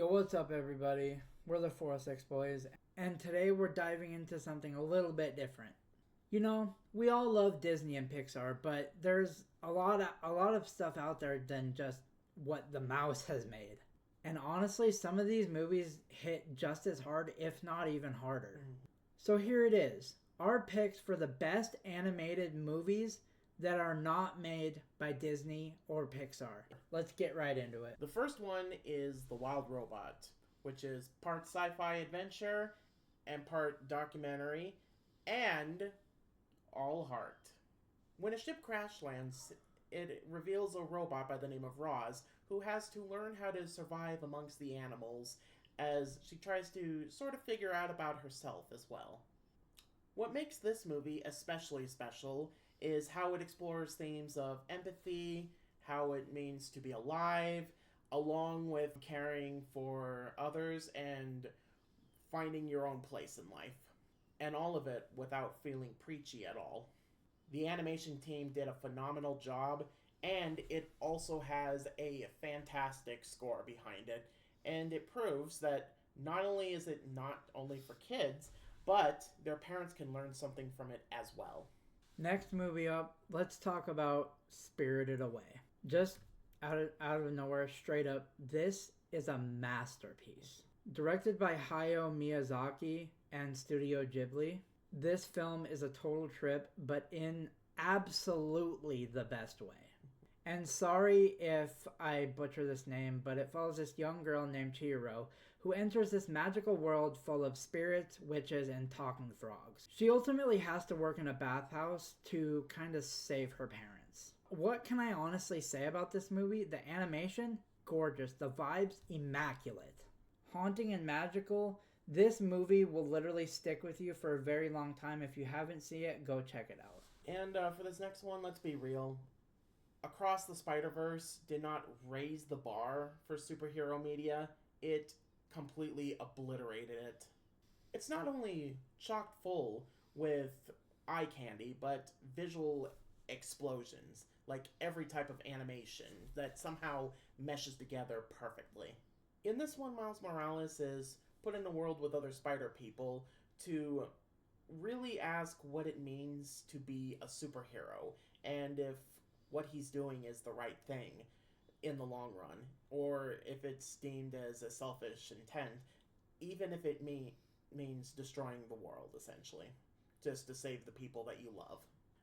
Yo, what's up, everybody? We're the 406 Boys, and today we're diving into something a little bit different. You know, we all love Disney and Pixar, but there's a lot of stuff out there than just what the mouse has made. And honestly, some of these movies hit just as hard, if not even harder. So here it is. Our picks for the best animated movies that are not made by Disney or Pixar. Let's get right into it. The first one is The Wild Robot, which is part sci-fi adventure and part documentary and all heart. When a ship crash lands, it reveals a robot by the name of Roz who has to learn how to survive amongst the animals as she tries to sort of figure out about herself as well. What makes this movie especially special is how it explores themes of empathy, how it means to be alive, along with caring for others and finding your own place in life. And all of it without feeling preachy at all. The animation team did a phenomenal job, and it also has a fantastic score behind it. And it proves that not only is it not only for kids, but their parents can learn something from it as well. Next movie up, let's talk about Spirited Away. Just out of nowhere, straight up, this is a masterpiece. Directed by Hayao Miyazaki and Studio Ghibli, this film is a total trip, but in absolutely the best way. And sorry if I butcher this name, but it follows this young girl named Chihiro who enters this magical world full of spirits, witches, and talking frogs. She ultimately has to work in a bathhouse to kind of save her parents. What can I honestly say about this movie? The animation, gorgeous. The vibes, immaculate. Haunting and magical. This movie will literally stick with you for a very long time. If you haven't seen it, go check it out. And for this next one, let's be real. Across the Spider-Verse did not raise the bar for superhero media. It completely obliterated it. It's not only chock full with eye candy, but visual explosions, like every type of animation that somehow meshes together perfectly. In this one, Miles Morales is put in a world with other spider people to really ask what it means to be a superhero and if what he's doing is the right thing in the long run, or if it's deemed as a selfish intent, even if it means destroying the world, essentially, just to save the people that you love.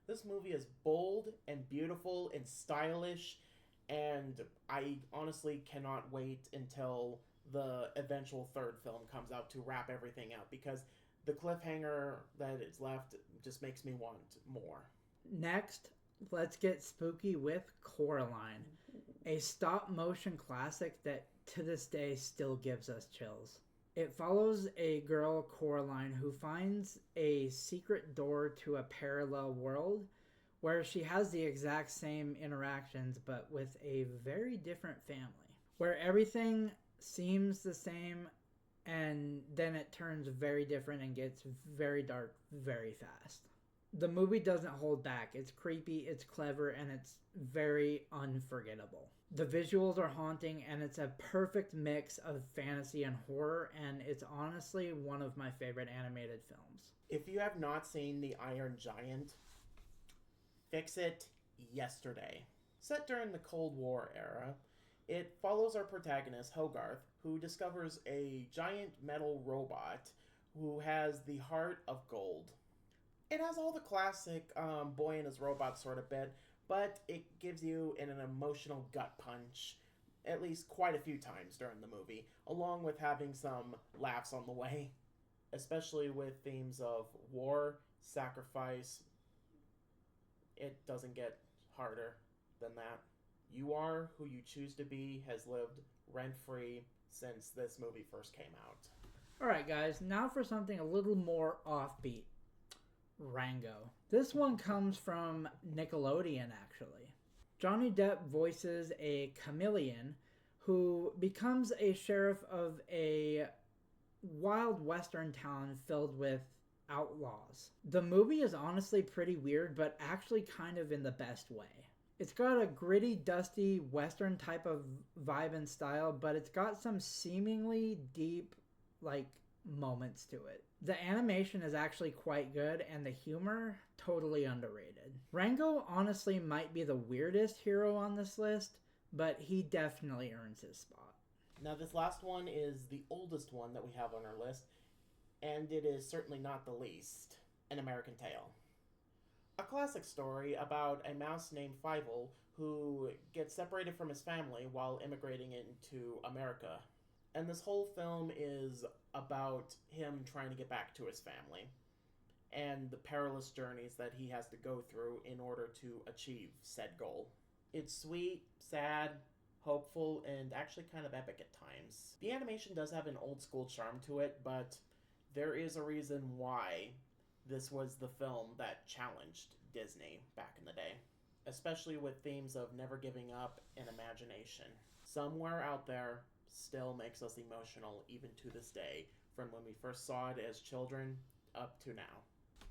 This movie is bold and beautiful and stylish, and I honestly cannot wait until the eventual third film comes out to wrap everything up, because the cliffhanger that is left just makes me want more. Next, let's get spooky with Coraline, a stop motion classic that to this day still gives us chills. It follows a girl, Coraline, who finds a secret door to a parallel world where she has the exact same interactions but with a very different family, where everything seems the same and then it turns very different and gets very dark very fast. The movie doesn't hold back. It's creepy, it's clever, and it's very unforgettable. The visuals are haunting, and it's a perfect mix of fantasy and horror, and it's honestly one of my favorite animated films. If you have not seen The Iron Giant, fix it yesterday. Set during the Cold War era, it follows our protagonist, Hogarth, who discovers a giant metal robot who has the heart of gold. It has all the classic boy and his robot sort of bit, but it gives you an emotional gut punch at least quite a few times during the movie, along with having some laughs on the way, especially with themes of war, sacrifice. It doesn't get harder than that. You Are Who You Choose to Be has lived rent-free since this movie first came out. Alright, guys, now for something a little more offbeat. Rango. This one comes from Nickelodeon, actually. Johnny Depp voices a chameleon who becomes a sheriff of a wild western town filled with outlaws. The movie is honestly pretty weird, but actually kind of in the best way. It's got a gritty, dusty, western type of vibe and style, but it's got some seemingly deep, like, moments to it. The animation is actually quite good, and the humor, totally underrated. Rango honestly might be the weirdest hero on this list, but he definitely earns his spot. Now, this last one is the oldest one that we have on our list, and it is certainly not the least. An American Tail. A classic story about a mouse named Fievel who gets separated from his family while immigrating into America. And this whole film is about him trying to get back to his family and the perilous journeys that he has to go through in order to achieve said goal. It's sweet, sad, hopeful, and actually kind of epic at times. The animation does have an old school charm to it, but there is a reason why this was the film that challenged Disney back in the day, especially with themes of never giving up and imagination. Somewhere out there still makes us emotional even to this day, from when we first saw it as children up to now.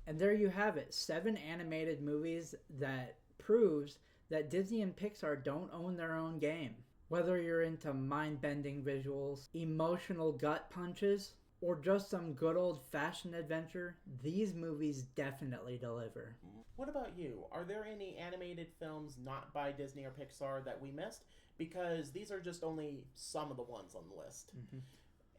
And there you have it, 7 animated movies that proves that Disney and Pixar don't own their own game. Whether you're into mind-bending visuals, emotional gut punches, or just some good old-fashioned adventure, these movies definitely deliver. What about you? Are there any animated films not by Disney or Pixar that we missed? Because these are just only some of the ones on the list. Mm-hmm.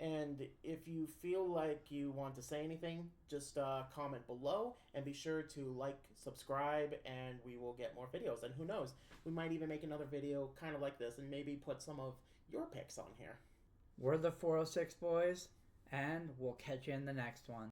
And if you feel like you want to say anything, just comment below and be sure to like, subscribe, and we will get more videos. And who knows, we might even make another video kind of like this and maybe put some of your picks on here. We're the 406 Boys, and we'll catch you in the next one.